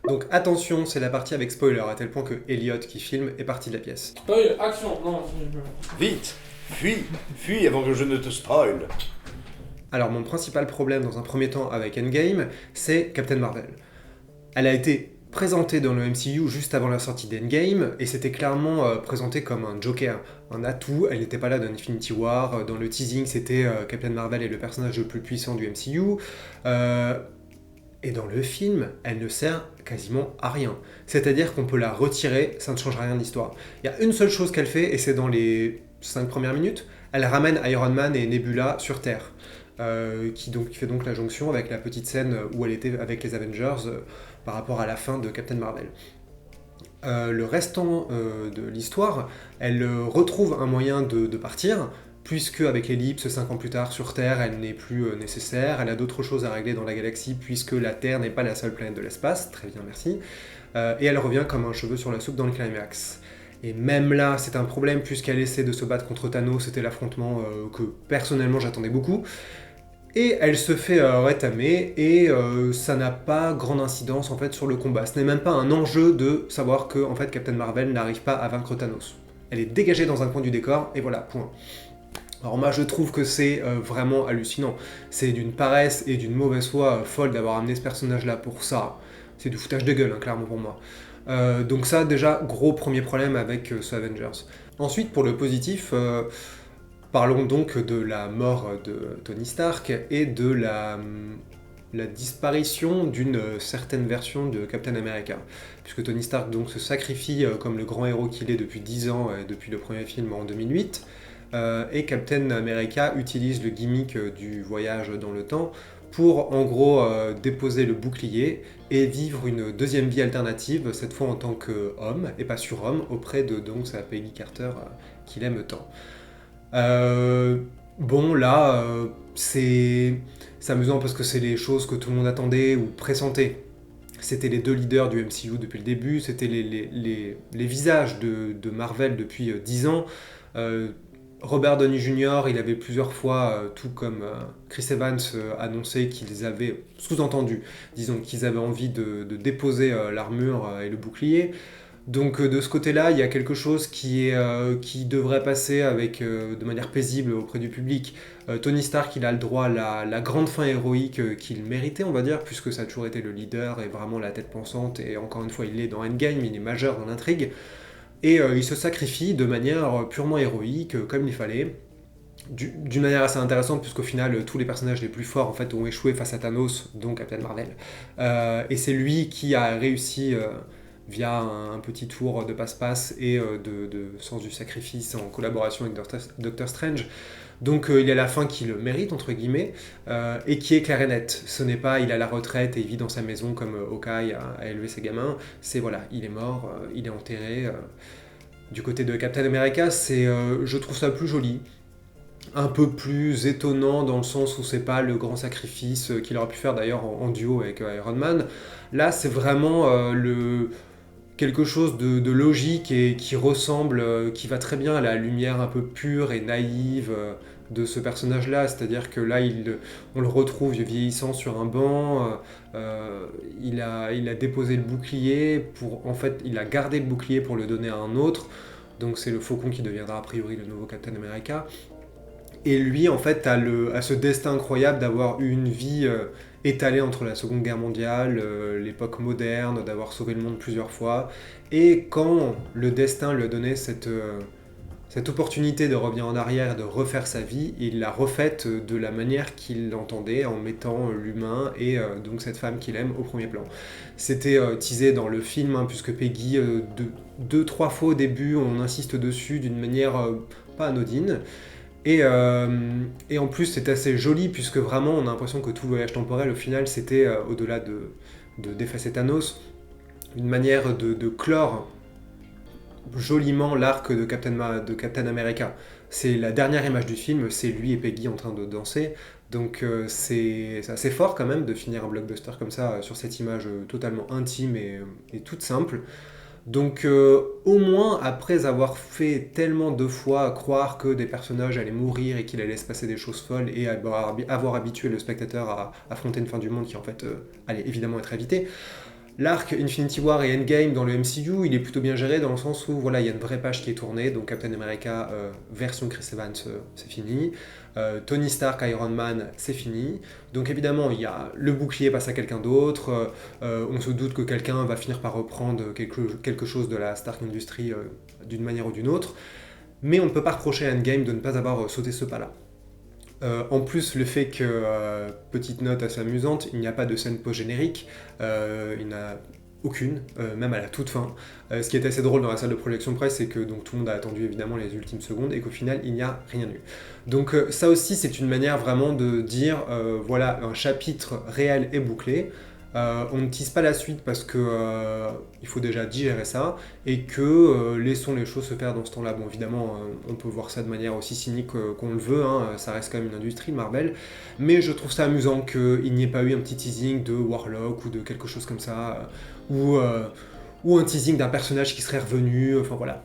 Donc attention, c'est la partie avec spoiler, à tel point que Elliot qui filme est parti de la pièce. Spoil, action, non. Vite, fuis avant que je ne te spoil. Alors mon principal problème dans un premier temps avec Endgame, c'est Captain Marvel. Elle a été présentée dans le MCU juste avant la sortie d'Endgame, et c'était clairement présenté comme un Joker, un atout. Elle n'était pas là dans Infinity War, dans le teasing c'était Captain Marvel est le personnage le plus puissant du MCU, et dans le film, elle ne sert quasiment à rien. C'est-à-dire qu'on peut la retirer, ça ne change rien de l'histoire. Il y a une seule chose qu'elle fait, et c'est dans les 5 premières minutes, elle ramène Iron Man et Nebula sur Terre. Qui fait donc la jonction avec la petite scène où elle était avec les Avengers par rapport à la fin de Captain Marvel. Le restant de l'histoire, elle retrouve un moyen de partir, puisque avec l'ellipse, 5 ans plus tard, sur Terre, elle n'est plus nécessaire, elle a d'autres choses à régler dans la galaxie, puisque la Terre n'est pas la seule planète de l'espace, très bien, merci, et elle revient comme un cheveu sur la soupe dans le climax. Et même là, c'est un problème, puisqu'elle essaie de se battre contre Thanos, c'était l'affrontement que personnellement j'attendais beaucoup, et elle se fait rétamer, et ça n'a pas grande incidence en fait sur le combat. Ce n'est même pas un enjeu de savoir que en fait, Captain Marvel n'arrive pas à vaincre Thanos. Elle est dégagée dans un coin du décor, et voilà, point. Alors moi je trouve que c'est vraiment hallucinant. C'est d'une paresse et d'une mauvaise foi folle d'avoir amené ce personnage-là pour ça. C'est du foutage de gueule, hein, clairement pour moi. Donc ça, déjà, gros premier problème avec ce Avengers. Ensuite, pour le positif, parlons donc de la mort de Tony Stark et de la disparition d'une certaine version de Captain America. Puisque Tony Stark donc se sacrifie comme le grand héros qu'il est depuis 10 ans, depuis le premier film en 2008, et Captain America utilise le gimmick du voyage dans le temps pour en gros déposer le bouclier et vivre une deuxième vie alternative, cette fois en tant qu'homme, et pas surhomme, auprès de donc sa Peggy Carter qu'il aime tant. Bon, là, c'est amusant parce que c'est les choses que tout le monde attendait ou pressentait. C'était les deux leaders du MCU depuis le début, c'était les visages de Marvel depuis 10 ans. Robert Downey Jr., il avait plusieurs fois, tout comme Chris Evans, annoncé qu'ils avaient, sous-entendu, disons, qu'ils avaient envie de déposer l'armure et le bouclier. Donc de ce côté-là, il y a quelque chose qui devrait passer de manière paisible auprès du public. Tony Stark, il a le droit à la grande fin héroïque qu'il méritait, on va dire, puisque ça a toujours été le leader et vraiment la tête pensante, et encore une fois, il est dans Endgame, il est majeur dans l'intrigue, et il se sacrifie de manière purement héroïque, comme il fallait, d'une manière assez intéressante, puisqu'au final, tous les personnages les plus forts en fait, ont échoué face à Thanos, donc Captain Marvel, et c'est lui qui a réussi... via un petit tour de passe-passe et de sens du sacrifice en collaboration avec Doctor Strange. Donc il y a la fin qui le mérite, entre guillemets, et qui est claire et nette. Ce n'est pas il a la retraite et il vit dans sa maison comme Hawkeye a élevé ses gamins. C'est voilà, il est mort, il est enterré. Du côté de Captain America, je trouve ça plus joli. Un peu plus étonnant dans le sens où c'est pas le grand sacrifice qu'il aurait pu faire d'ailleurs en duo avec Iron Man. Là, c'est vraiment quelque chose de logique et qui ressemble, qui va très bien à la lumière un peu pure et naïve de ce personnage-là, c'est-à-dire que là, on le retrouve vieillissant sur un banc, il a déposé le bouclier, en fait, il a gardé le bouclier pour le donner à un autre, donc c'est le Faucon qui deviendra a priori le nouveau Captain America, et lui, en fait, a ce destin incroyable d'avoir eu une vie étalée entre la Seconde Guerre mondiale, l'époque moderne, d'avoir sauvé le monde plusieurs fois. Et quand le destin lui a donné cette opportunité de revenir en arrière et de refaire sa vie, il l'a refaite de la manière qu'il l'entendait, en mettant l'humain et donc cette femme qu'il aime au premier plan. C'était teasé dans le film, hein, puisque Peggy, deux, trois fois au début, on insiste dessus d'une manière pas anodine. Et en plus, c'est assez joli, puisque vraiment, on a l'impression que tout le voyage temporel, au final, c'était, au-delà d'effacer Thanos, une manière de clore joliment l'arc de Captain America. C'est la dernière image du film, c'est lui et Peggy en train de danser, donc c'est assez fort quand même de finir un blockbuster comme ça, sur cette image totalement intime et toute simple. Donc au moins, après avoir fait tellement de fois croire que des personnages allaient mourir et qu'il allait se passer des choses folles et avoir habitué le spectateur à affronter une fin du monde qui en fait allait évidemment être évitée, l'arc Infinity War et Endgame dans le MCU, il est plutôt bien géré dans le sens où voilà, il y a une vraie page qui est tournée, donc Captain America version Chris Evans, c'est fini. Tony Stark, Iron Man, c'est fini. Donc évidemment, il y a le bouclier passe à quelqu'un d'autre. On se doute que quelqu'un va finir par reprendre quelque chose de la Stark Industries d'une manière ou d'une autre. Mais on ne peut pas reprocher à Endgame de ne pas avoir sauté ce pas-là. En plus, le fait que, petite note assez amusante, il n'y a pas de scène post-générique, il n'y en a aucune, même à la toute fin. Ce qui est assez drôle dans la salle de projection presse, c'est que donc, tout le monde a attendu évidemment les ultimes secondes et qu'au final, il n'y a rien eu. Donc ça aussi, c'est une manière vraiment de dire, voilà, un chapitre réel est bouclé. On ne tease pas la suite parce que il faut déjà digérer ça et que laissons les choses se faire dans ce temps-là. Bon, évidemment, on peut voir ça de manière aussi cynique qu'on le veut, hein, ça reste quand même une industrie, Marvel, mais je trouve ça amusant qu'il n'y ait pas eu un petit teasing de Warlock ou de quelque chose comme ça, ou un teasing d'un personnage qui serait revenu, enfin voilà.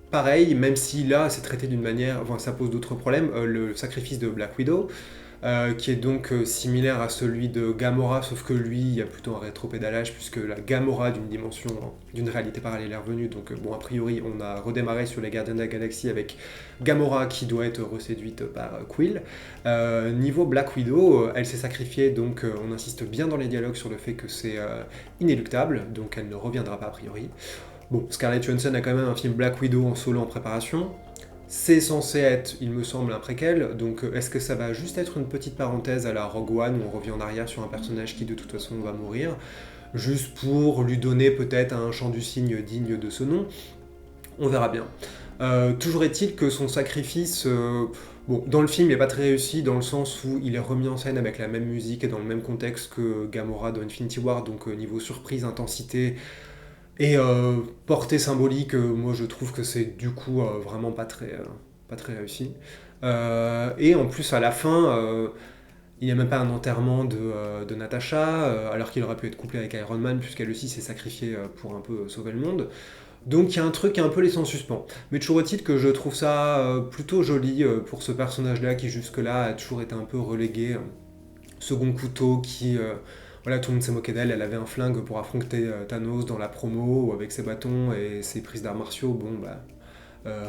Pareil, même si là c'est traité d'une manière, enfin, ça pose d'autres problèmes, le sacrifice de Black Widow, qui est donc similaire à celui de Gamora, sauf que lui, il y a plutôt un rétropédalage, puisque la Gamora d'une dimension, d'une réalité parallèle est revenue, donc bon, a priori, on a redémarré sur les Gardiens de la Galaxie avec Gamora qui doit être reséduite par Quill. Niveau Black Widow, elle s'est sacrifiée, donc on insiste bien dans les dialogues sur le fait que c'est inéluctable, donc elle ne reviendra pas a priori. Bon, Scarlett Johansson a quand même un film Black Widow en solo en préparation. C'est censé être, il me semble, un préquel, donc est-ce que ça va juste être une petite parenthèse à la Rogue One où on revient en arrière sur un personnage qui de toute façon va mourir, juste pour lui donner peut-être un chant du cygne digne de ce nom? On verra bien. Toujours est-il que son sacrifice, bon, dans le film, il n'est pas très réussi dans le sens où il est remis en scène avec la même musique et dans le même contexte que Gamora dans Infinity War, donc niveau surprise, intensité, et portée symbolique, moi je trouve que c'est du coup vraiment pas très réussi. Et en plus à la fin, il n'y a même pas un enterrement de Natasha, alors qu'il aurait pu être couplé avec Iron Man, puisqu'elle aussi s'est sacrifiée pour un peu sauver le monde. Donc il y a un truc qui est un peu laissé en suspens. Mais toujours est-il que je trouve ça plutôt joli pour ce personnage-là qui jusque-là a toujours été un peu relégué, second couteau qui... voilà, tout le monde s'est moqué d'elle, elle avait un flingue pour affronter Thanos dans la promo avec ses bâtons et ses prises d'arts martiaux, bon bah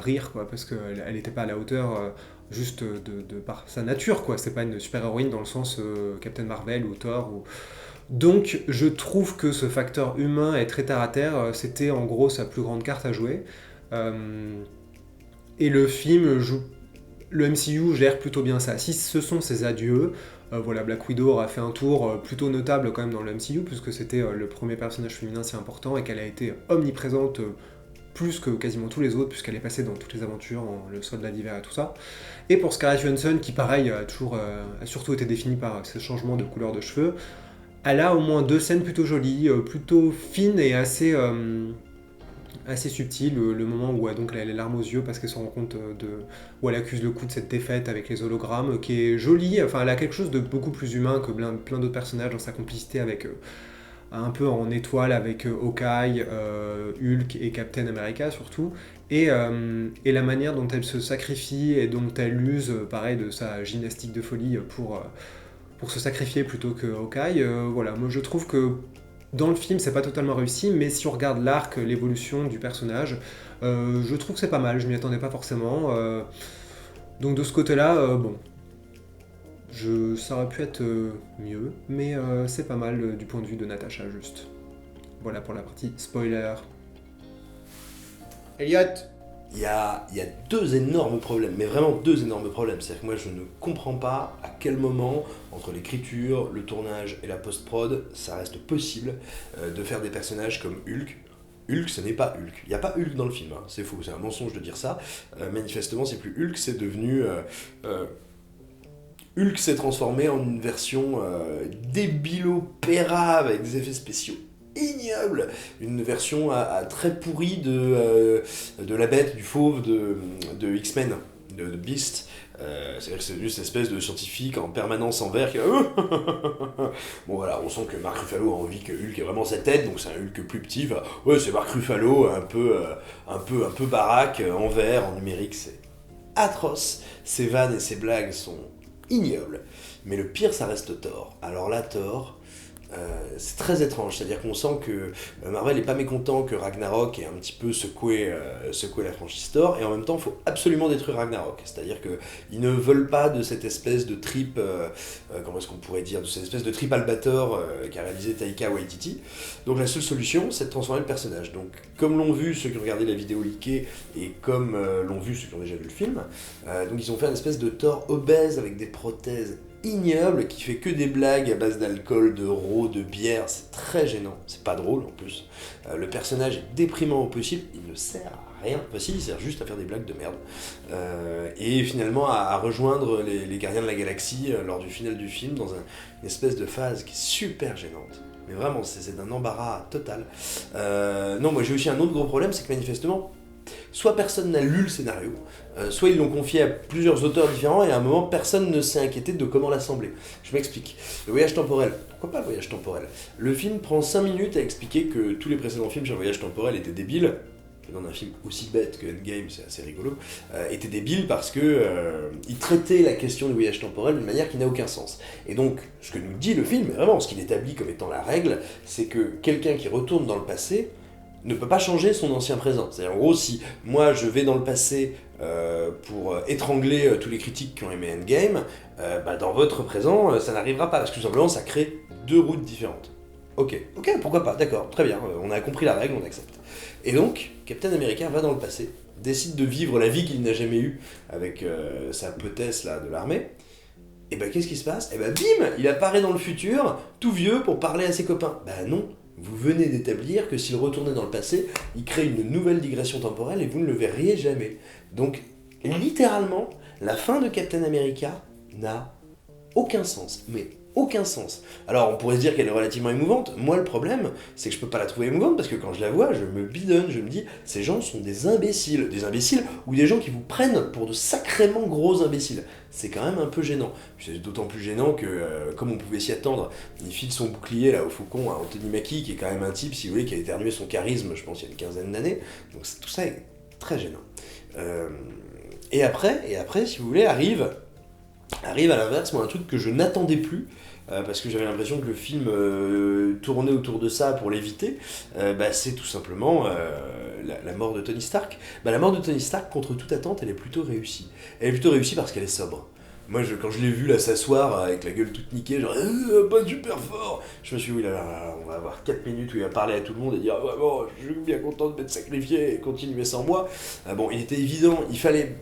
rire quoi, parce qu'elle n'était pas à la hauteur juste de par sa nature quoi, c'est pas une super héroïne dans le sens Captain Marvel ou Thor ou... Donc je trouve que ce facteur humain est très terre à terre, c'était en gros sa plus grande carte à jouer. Et le film joue le MCU gère plutôt bien ça. Si ce sont ses adieux, voilà, Black Widow aura fait un tour plutôt notable quand même dans le MCU, puisque c'était le premier personnage féminin si important et qu'elle a été omniprésente plus que quasiment tous les autres, puisqu'elle est passée dans toutes les aventures, le soldat d'hiver et tout ça. Et pour Scarlett Johansson, qui pareil a surtout été définie par ses changements de couleur de cheveux, elle a au moins deux scènes plutôt jolies, plutôt fines et assez subtil, le moment où donc, elle a les larmes aux yeux parce qu'elle se rend compte où elle accuse le coup de cette défaite avec les hologrammes, qui est jolie, enfin elle a quelque chose de beaucoup plus humain que plein d'autres personnages dans sa complicité avec un peu en étoile avec Hawkeye, Hulk et Captain America surtout, et la manière dont elle se sacrifie et dont elle use, pareil, de sa gymnastique de folie pour se sacrifier plutôt que Hawkeye, voilà, moi je trouve que dans le film, c'est pas totalement réussi, mais si on regarde l'arc, l'évolution du personnage, je trouve que c'est pas mal, je m'y attendais pas forcément. Donc de ce côté-là, bon, ça aurait pu être mieux, mais c'est pas mal du point de vue de Natasha, juste. Voilà pour la partie spoiler. Elliot. Il y a deux énormes problèmes, mais vraiment deux énormes problèmes. C'est-à-dire que moi, je ne comprends pas à quel moment, entre l'écriture, le tournage et la post-prod, ça reste possible de faire des personnages comme Hulk. Hulk, ce n'est pas Hulk. Il n'y a pas Hulk dans le film, hein. C'est faux, c'est un mensonge de dire ça. Manifestement, c'est plus Hulk, c'est devenu... Hulk s'est transformé en une version débilo-péra avec des effets spéciaux ignoble, une version très pourrie de la bête, du fauve de X-Men, de Beast, C'est-à-dire que c'est juste cette espèce de scientifique en permanence en vert qui bon voilà, on sent que Mark Ruffalo a envie que Hulk ait vraiment sa tête, donc c'est un Hulk plus petit. Enfin, ouais, c'est Mark Ruffalo, un peu baraque, en vert, en numérique, c'est atroce. Ses vannes et ses blagues sont ignobles. Mais le pire, ça reste Thor. Alors là, Thor, c'est très étrange, c'est-à-dire qu'on sent que Marvel n'est pas mécontent que Ragnarok ait un petit peu secoué la franchise Thor, et en même temps il faut absolument détruire Ragnarok, c'est-à-dire qu'ils ne veulent pas de cette espèce de trip, comment est-ce qu'on pourrait dire, de cette espèce de trip Albator qu'a réalisé Taika Waititi. Donc la seule solution, c'est de transformer le personnage. Donc comme l'ont vu ceux qui ont regardé la vidéo leakée, et comme l'ont vu ceux qui ont déjà vu le film, donc ils ont fait une espèce de Thor obèse avec des prothèses ignoble, qui fait que des blagues à base d'alcool, de rot, de bière, c'est très gênant, c'est pas drôle en plus. Le personnage est déprimant au possible, il ne sert à rien, enfin si, il sert juste à faire des blagues de merde. Et finalement à rejoindre les Gardiens de la Galaxie lors du final du film dans une espèce de phase qui est super gênante. Mais vraiment, c'est d'un embarras total. Non, moi j'ai aussi un autre gros problème, c'est que manifestement, soit personne n'a lu le scénario, soit ils l'ont confié à plusieurs auteurs différents et à un moment personne ne s'est inquiété de comment l'assembler. Je m'explique. Le voyage temporel, pourquoi pas le voyage temporel? Le film prend 5 minutes à expliquer que tous les précédents films sur le voyage temporel étaient débiles. Dans un film aussi bête que Endgame, c'est assez rigolo, était débile parce que il traitait la question du voyage temporel d'une manière qui n'a aucun sens. Et donc, ce que nous dit le film, vraiment, ce qu'il établit comme étant la règle, c'est que quelqu'un qui retourne dans le passé ne peut pas changer son ancien présent. C'est-à-dire, en gros, si moi je vais dans le passé pour étrangler tous les critiques qui ont aimé Endgame, dans votre présent, ça n'arrivera pas, parce que tout simplement, ça crée 2 routes différentes. Ok, pourquoi pas, d'accord, très bien, on a compris la règle, on accepte. Et donc, Captain America va dans le passé, décide de vivre la vie qu'il n'a jamais eue avec sa petesse là, de l'armée, et qu'est-ce qui se passe? Et bim, il apparaît dans le futur, tout vieux, pour parler à ses copains. Non, vous venez d'établir que s'il retournait dans le passé, il crée une nouvelle digression temporelle et vous ne le verriez jamais. Donc, littéralement, la fin de Captain America n'a aucun sens, mais aucun sens. Alors on pourrait se dire qu'elle est relativement émouvante, moi le problème c'est que je peux pas la trouver émouvante parce que quand je la vois je me bidonne, je me dis ces gens sont des imbéciles ou des gens qui vous prennent pour de sacrément gros imbéciles. C'est quand même un peu gênant. C'est d'autant plus gênant que, comme on pouvait s'y attendre, il file son bouclier là au faucon à Anthony Mackie qui est quand même un type, si vous voulez, qui a éternué son charisme je pense il y a une quinzaine d'années, donc tout ça est très gênant. Et après si vous voulez arrive à l'inverse, moi un truc que je n'attendais plus, parce que j'avais l'impression que le film tournait autour de ça pour l'éviter, c'est tout simplement la mort de Tony Stark. La mort de Tony Stark, contre toute attente, elle est plutôt réussie. Elle est plutôt réussie parce qu'elle est sobre. Moi, quand je l'ai vu là s'asseoir avec la gueule toute niquée, genre pas super fort, je me suis dit, oui là, on va avoir 4 minutes où il va parler à tout le monde et dire ouais, bon, je suis bien content de m'être sacrifié et continuer sans moi. Il était évident, il fallait.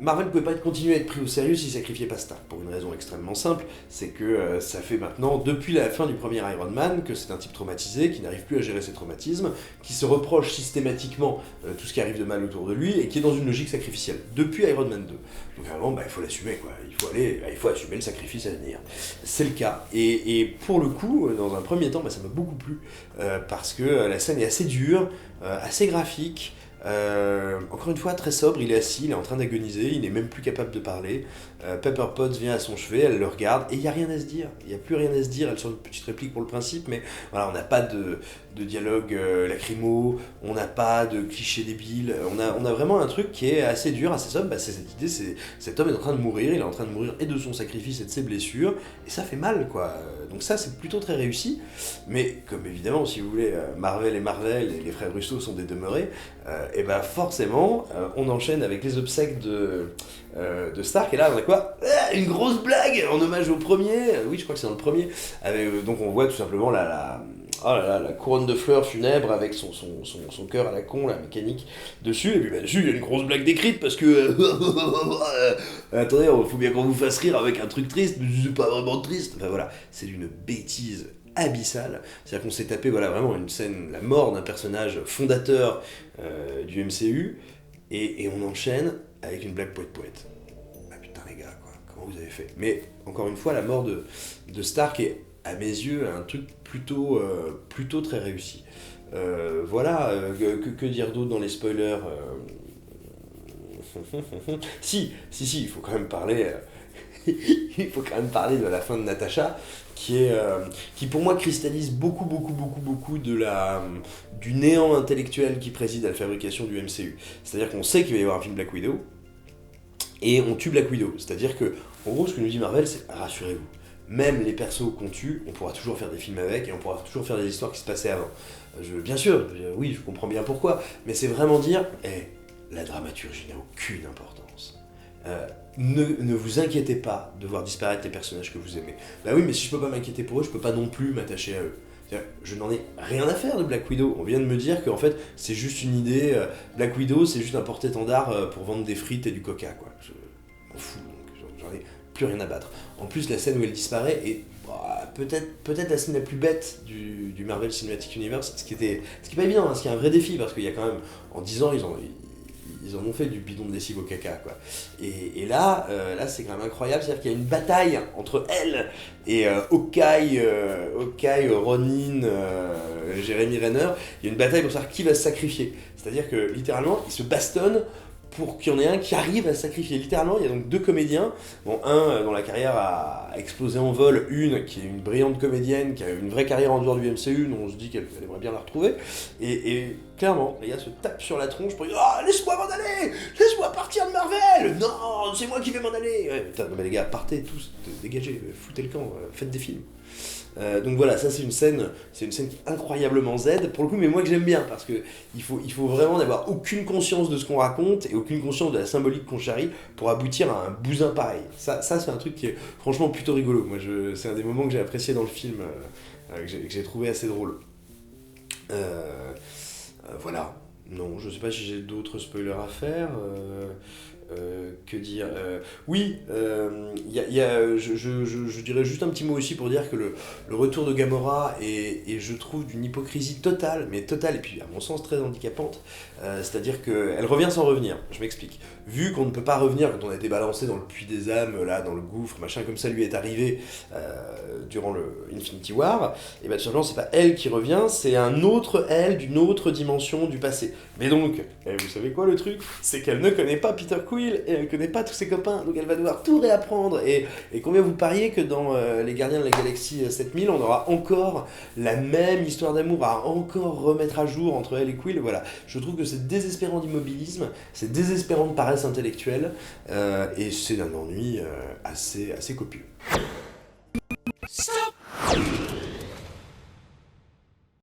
Marvel ne pouvait pas continuer à être pris au sérieux s'il sacrifiait pas Stark, pour une raison extrêmement simple, c'est que ça fait maintenant, depuis la fin du premier Iron Man, que c'est un type traumatisé, qui n'arrive plus à gérer ses traumatismes, qui se reproche systématiquement tout ce qui arrive de mal autour de lui, et qui est dans une logique sacrificielle, depuis Iron Man 2. Donc vraiment, il faut l'assumer, quoi. Il faut assumer le sacrifice à venir. C'est le cas, et pour le coup, dans un premier temps, ça m'a beaucoup plu, parce que la scène est assez dure, assez graphique, encore une fois très sobre, il est assis, il est en train d'agoniser, il n'est même plus capable de parler. Pepper Potts vient à son chevet, elle le regarde et il n'y a rien à se dire, il n'y a plus rien à se dire, elle sort une petite réplique pour le principe, mais voilà, on n'a pas de dialogue lacrymo, on n'a pas de clichés débiles, on a vraiment un truc qui est assez dur, assez sobre, c'est cette idée, cet homme est en train de mourir, il est en train de mourir et de son sacrifice et de ses blessures, et ça fait mal quoi, donc ça c'est plutôt très réussi, mais comme évidemment si vous voulez, Marvel et les frères Russo sont des demeurés, et forcément on enchaîne avec les obsèques de Stark, et là on a quoi? Une grosse blague en hommage au premier, oui je crois que c'est dans le premier, donc on voit tout simplement la couronne de fleurs funèbre avec son cœur à la con, la mécanique dessus, et puis dessus il y a une grosse blague décrite parce que attendez, il faut bien qu'on vous fasse rire avec un truc triste, mais c'est pas vraiment triste, voilà, c'est une bêtise abyssale, c'est-à-dire qu'on s'est tapé vraiment une scène, la mort d'un personnage fondateur du MCU, et on enchaîne avec une blague poète. Ah putain les gars, quoi, comment vous avez fait? Mais encore une fois, la mort de Stark est à mes yeux un truc plutôt très réussi. Que dire d'autre dans les spoilers? Si, il faut quand même parler. Il faut quand même parler de la fin de Natasha, qui pour moi cristallise beaucoup du néant intellectuel qui préside à la fabrication du MCU. C'est-à-dire qu'on sait qu'il va y avoir un film Black Widow, et on tue Black Widow. C'est-à-dire que, en gros, ce que nous dit Marvel, c'est rassurez-vous. Même les persos qu'on tue, on pourra toujours faire des films avec, et on pourra toujours faire des histoires qui se passaient avant. Bien sûr, oui, je comprends bien pourquoi, mais c'est vraiment dire, la dramaturgie n'a aucune importance. Ne vous inquiétez pas de voir disparaître les personnages que vous aimez. Bah oui, mais si je peux pas m'inquiéter pour eux, je peux pas non plus m'attacher à eux. Je n'en ai rien à faire de Black Widow. On vient de me dire qu'en fait, c'est juste une idée. Black Widow, c'est juste un porte-étendard pour vendre des frites et du coca, quoi. Je m'en fous, donc j'en ai plus rien à battre. En plus, la scène où elle disparaît est peut-être la scène la plus bête du Marvel Cinematic Universe, ce qui est pas évident, hein, ce qui est un vrai défi, parce qu'il y a quand même, en 10 ans, ils en ont fait du bidon de lessive au caca, quoi. Et là, c'est quand même incroyable, c'est-à-dire qu'il y a une bataille entre elle et Hawkeye, Ronin, Jeremy Renner. Il y a une bataille pour savoir qui va se sacrifier. C'est-à-dire que, littéralement, ils se bastonnent pour qu'il y en ait un qui arrive à se sacrifier. Littéralement, il y a donc 2 comédiens. Bon, un dont la carrière a explosé en vol, une qui est une brillante comédienne, qui a une vraie carrière en dehors du MCU, dont on se dit qu'elle aimerait bien la retrouver. Et clairement, les gars se tapent sur la tronche pour dire « Oh, laisse-moi m'en aller! Laisse-moi partir de Marvel! Non, c'est moi qui vais m'en aller !» Putain, non mais les gars, partez tous, dégagez, foutez le camp, faites des films. Donc voilà, ça c'est une scène incroyablement Z pour le coup, mais moi que j'aime bien, parce que il faut vraiment n'avoir aucune conscience de ce qu'on raconte et aucune conscience de la symbolique qu'on charrie pour aboutir à un bousin pareil. Ça c'est un truc qui est franchement plutôt rigolo. Moi c'est un des moments que j'ai apprécié dans le film, que j'ai trouvé assez drôle. Voilà. Non, je sais pas si j'ai d'autres spoilers à faire. Que dire Oui, je dirais juste un petit mot aussi pour dire que le retour de Gamora est, je trouve, d'une hypocrisie totale, mais totale, et puis à mon sens très handicapante. C'est-à-dire qu'elle revient sans revenir. Je m'explique. Vu qu'on ne peut pas revenir quand on a été balancé dans le puits des âmes, là, dans le gouffre, machin, comme ça lui est arrivé durant le Infinity War, et bien tout simplement, c'est pas elle qui revient, c'est un autre elle d'une autre dimension du passé. Mais donc, vous savez quoi le truc ? C'est qu'elle ne connaît pas Peter Quill et elle connaît pas tous ses copains, donc elle va devoir tout réapprendre. Et combien vous pariez que dans Les Gardiens de la Galaxie 7000, on aura encore la même histoire d'amour à encore remettre à jour entre elle et Quill. Voilà, je trouve que c'est désespérant d'immobilisme, c'est désespérant de paresse intellectuelle, et c'est d'un ennui assez copieux. Stop.